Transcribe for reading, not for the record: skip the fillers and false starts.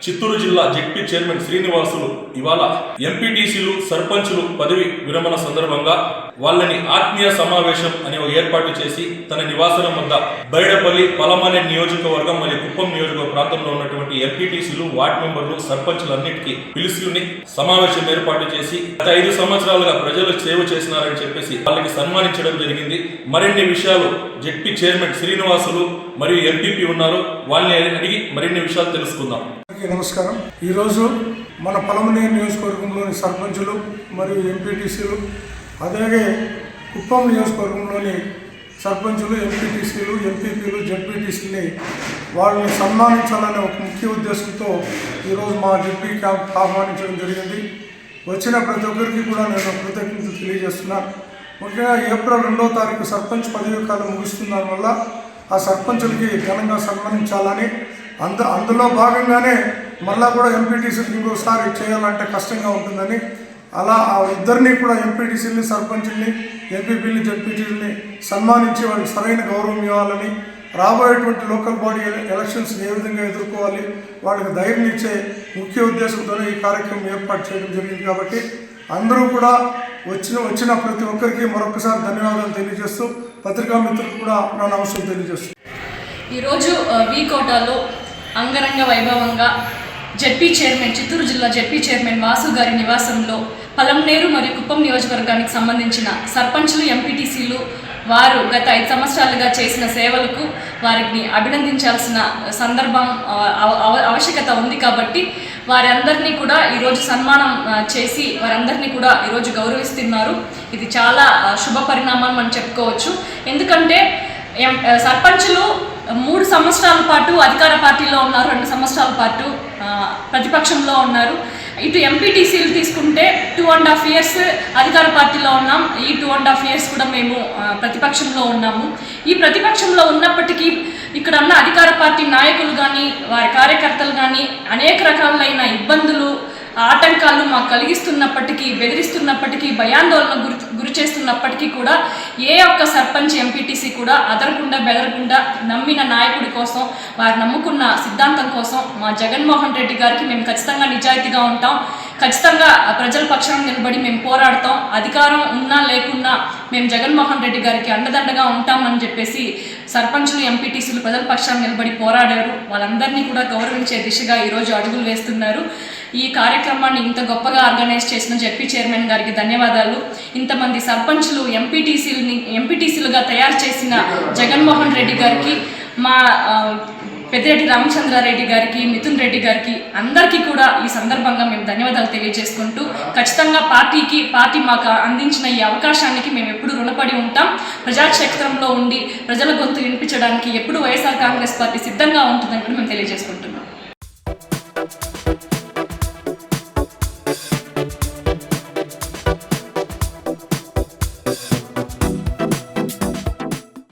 చిత్తూరు జిల్లా ZP chairman Srinivasulu ఇవాళ ఎంపీటీసీలు సర్పంచులు పదవి విరమణ సందర్భంగా వాళ్ళని ఆత్మీయ సమావేశం అనే ఏర్పాటు చేసి తన నివాసనం వద్ద బైడపల్లి పలమనే నియోజకవర్గం మరియు కుప్పం నియోజకవర్గ ప్రాంతంలో ఉన్నటువంటి ఎంపీటీసీలు వార్డు మెంబర్లు సర్పంచులన్నిటికీ పిలుచుకుని సమావేశం ఏర్పాటు చేసి గత 5 సంవత్సరాలుగా ప్రజలకు సేవ చేసినారని చెప్పేసి వాళ్ళకి సన్మానించడం జరిగింది. మరిన్ని విషయాలు జెడ్పీ చైర్మన్ శ్రీనివాసులు మరియు ఎంపీపీ ఉన్నారు, వాళ్ళని అడిగి మరిన్ని విషయాలు తెలుసుకుందాం. నమస్కారం. ఈరోజు మన పలమనే నియోజకవర్గంలోని సర్పంచులు మరియు ఎంపీటీసీలు, అలాగే కుప్పం నియోజకవర్గంలోని సర్పంచులు, ఎంపీటీసీలు, ఎంపీపీలు, జెడ్పీటీసీని వాళ్ళని సన్మానించాలనే ఒక ముఖ్య ఉద్దేశంతో ఈరోజు మా జెడ్పీ క్యాంప్ ఆహ్వానించడం జరిగింది. వచ్చిన ప్రతి ఒక్కరికి కూడా నేను కృతజ్ఞతలు తెలియజేస్తున్నాను. ముఖ్యంగా ఏప్రిల్ 2వ తారీఖు సర్పంచ్ పదవి కాలం ముగుస్తున్న వల్ల ఆ సర్పంచులకి ఘనంగా సన్మానించాలని, అందులో భాగంగానే మళ్ళా కూడా ఎంపీటీసీకి ఇంకోసారి చేయాలంటే కష్టంగా ఉంటుందని, అలా ఆ ఇద్దరిని కూడా ఎంపీటీసీని, సర్పంచుల్ని, ఎంపీపీని, జెడ్పీటీని సన్మానించి వాళ్ళకి సరైన గౌరవం ఇవ్వాలని, రాబోయేటువంటి లోకల్ బాడీ ఎలక్షన్స్ ఏ విధంగా ఎదుర్కోవాలి వాళ్ళకి ధైర్యం ఇచ్చే ముఖ్య ఉద్దేశంతోనే ఈ కార్యక్రమం ఏర్పాటు చేయడం జరిగింది. కాబట్టి అందరూ కూడా వచ్చిన ప్రతి ఒక్కరికి మరొకసారి ధన్యవాదాలు తెలియజేస్తూ, పత్రికా మిత్రులకు కూడా నా నమస్కారం తెలియజేస్తూ, ఈరోజు వీకోటాలో అంగరంగ వైభవంగా జెడ్పీ చైర్మన్, చిత్తూరు జిల్లా జెడ్పీ చైర్మన్ వాసు గారి నివాసంలో పలమనేరు మరియు కుప్పం నియోజకవర్గానికి సంబంధించిన సర్పంచులు, ఎంపీటీసీలు వారు గత 5 సంవత్సరాలుగా చేసిన సేవలకు వారిని అభినందించాల్సిన సందర్భం ఆవశ్యకత ఉంది. కాబట్టి వారందరినీ కూడా ఈరోజు సన్మానం చేసి వారందరినీ కూడా ఈరోజు గౌరవిస్తున్నారు. ఇది చాలా శుభ పరిణామం అని చెప్పుకోవచ్చు. ఎందుకంటే సర్పంచులు 3 సంవత్సరాల పాటు అధికార పార్టీలో ఉన్నారు, 2 సంవత్సరాల పాటు ప్రతిపక్షంలో ఉన్నారు. ఇటు ఎంపీటీసీలు తీసుకుంటే 2.5 years అధికార పార్టీలో ఉన్నాం, ఈ 2.5 years కూడా మేము ప్రతిపక్షంలో ఉన్నాము. ఈ ప్రతిపక్షంలో ఉన్నప్పటికీ ఇక్కడ ఉన్న అధికార పార్టీ నాయకులు కానీ వారి కార్యకర్తలు కానీ అనేక రకాలైన ఇబ్బందులు, ఆటంకాలు మాకు కలిగిస్తున్నప్పటికీ, బెదిరిస్తున్నప్పటికీ, భయాందోళన గురి చేస్తున్నప్పటికీ కూడా ఏ ఒక్క సర్పంచ్, ఎంపీటీసీ కూడా అదరకుండా బెదరకుండా నమ్మిన నాయకుడి కోసం, వారు నమ్ముకున్న సిద్ధాంతం కోసం మా జగన్మోహన్ రెడ్డి గారికి మేము ఖచ్చితంగా నిజాయితీగా ఉంటాం, ఖచ్చితంగా ప్రజల పక్షాన నిలబడి మేము పోరాడతాం, అధికారం ఉన్నా లేకున్నా మేము జగన్మోహన్ రెడ్డి గారికి అండదండగా ఉంటామని చెప్పేసి సర్పంచులు, ఎంపీటీసీలు ప్రజల పక్షాన నిలబడి పోరాడారు. వాళ్ళందరినీ కూడా గౌరవించే దిశగా ఈరోజు అడుగులు వేస్తున్నారు. ఈ కార్యక్రమాన్ని ఇంత గొప్పగా ఆర్గనైజ్ చేసిన జెడ్పీ చైర్మన్ గారికి ధన్యవాదాలు. ఇంతమంది సర్పంచులు, ఎంపీటీసీలుగా తయారు చేసిన జగన్మోహన్ రెడ్డి గారికి, మా పెద్దిరెడ్డి రామచంద్రారెడ్డి గారికి, మిథున్ రెడ్డి గారికి అందరికీ కూడా ఈ సందర్భంగా మేము ధన్యవాదాలు తెలియజేసుకుంటూ, ఖచ్చితంగా పార్టీ మాకు అందించిన ఈ అవకాశానికి మేము ఎప్పుడు రుణపడి ఉంటాం. ప్రజాక్షేత్రంలో ఉండి ప్రజల గొంతు వినిపించడానికి ఎప్పుడు వైఎస్ఆర్ కాంగ్రెస్ పార్టీ సిద్ధంగా ఉంటుందని కూడా మేము తెలియజేసుకుంటున్నాం.